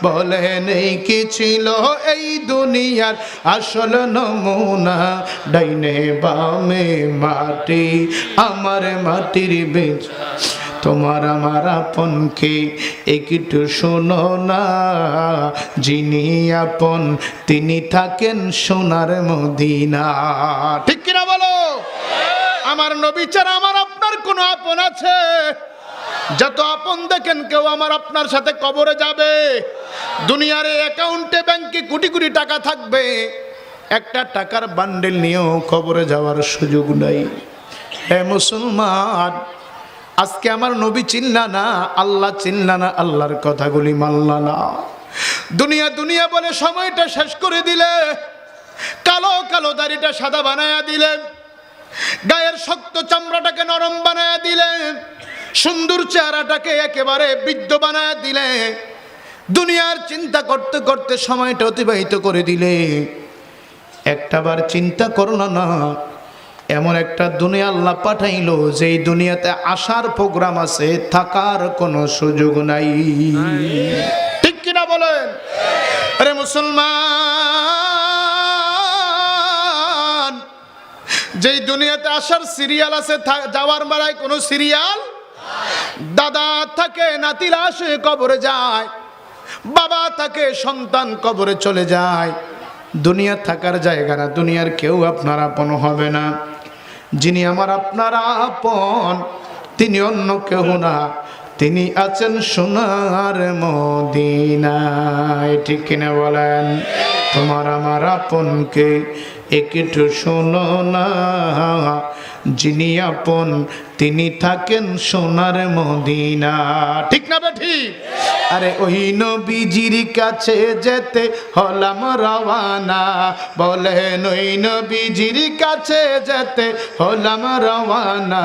বলেন এই কি ছিল এই দুনিয়ার আসল নমুনা, ডাইনে বামে মাটি আমার মাটির বীজ, তোমার আমার আপনকে একটু শোনো না, যিনি আপন তিনি থাকেন সোনার মদিনা। ঠিক কিনা বলো? আমার নবী ছাড়া আমার আপনার কোনো আপন আছে? যত আপন দেখেন কেউ আমার আপনার সাথে কবরে যাবে। দুনিয়ার অ্যাকাউন্টে ব্যাংকে কোটি কোটি টাকা থাকবে, একটা টাকার বান্ডেল নিয়েও কবরে যাওয়ার সুযোগ নাই। হে মুসলমান, আজকে আমার নবী চিনলা না, আল্লাহ চিনলা না, আল্লাহর কথাগুলি মানলা না, দুনিয়া দুনিয়া বলে সময়টা শেষ করে দিলে, কালো কালো দাড়িটা সাদা বানায়া দিলে, গায়ের শক্ত চামড়াটাকে নরম বানায়া দিলে, সুন্দর চেহারাটাকে একেবারে বৃদ্ধ বানায়া দিলে, দুনিয়ার চিন্তা করতে করতে সময়টা অতিবাহিত করে দিলে। একটাবার চিন্তা করলো না, এমন একটা দুনিয়া আল্লাহ পাঠাইলো যেই দুনিয়াতে আসার প্রোগ্রাম আছে, থাকার কোনো সুযোগ নাই। ঠিক কিনা বলেন? আরে মুসলমান, যেই দুনিয়াতে আসার সিরিয়াল আছে, যাওয়ার বেলায় কোনো সিরিয়াল। দাদা থাকে নাতিরা আসে কবরে যায়, বাবা থাকে সন্তান কবরে চলে যায়। দুনিয়া থাকার জায়গা না, দুনিয়ার কেউ আপনার আপন হবে না। যিনি আমার আপনারা আপন তিনি অন্য কেউ না, তিনি আছেন সোনার মদিনায়। ঠিক কিনা বলেন? তোমার আমার আপনকে একটু শোনো না, যিনি আপন তিনি থাকেন সোনার মদিনা। ঠিক না ঠিক? আরে ওই নবীজির কাছে যেতে হলাম রওয়ানা, বলেন ওই নবীজির কাছে যেতে হলাম রওয়ানা,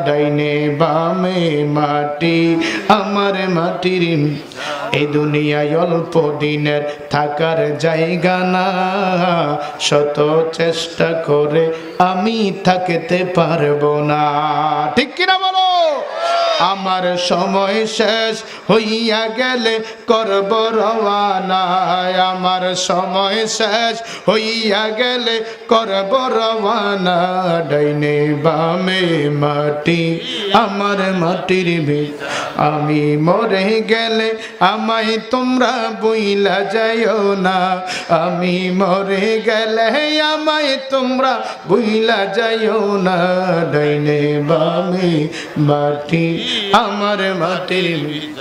ডাইনে বামে মাটি আমার মাটির, এই দুনিয়ায় অল্প দিনের থাকার জায়গা না, শত চেষ্টা করে আমি থাকতে পারবো না। ঠিক কিনা বলো? আমার সময় শেষ হইয়া গেলে করব রওয়ানা, আমার সময় শেষ হইয়া গেলে করব রওয়ানা, ডাইনে বামে মাটি আমার মাটির বীজ, আমি মরে গেলে আমায় তোমরা বইলা যাইও না, আমি মরে গেলে আমায় তোমরা বইলা যাইও না, ডাইনে বামে মাটি আমার মাটির বীজ।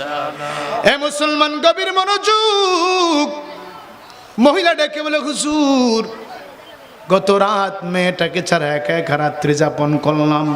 এ মুসলমান গভীর মনোযোগ। মহিলা ডেকে বলে, হুজুর গত রাত মেয়েটাকে ছাড়া একা একা রাত্রি যাপন করলাম,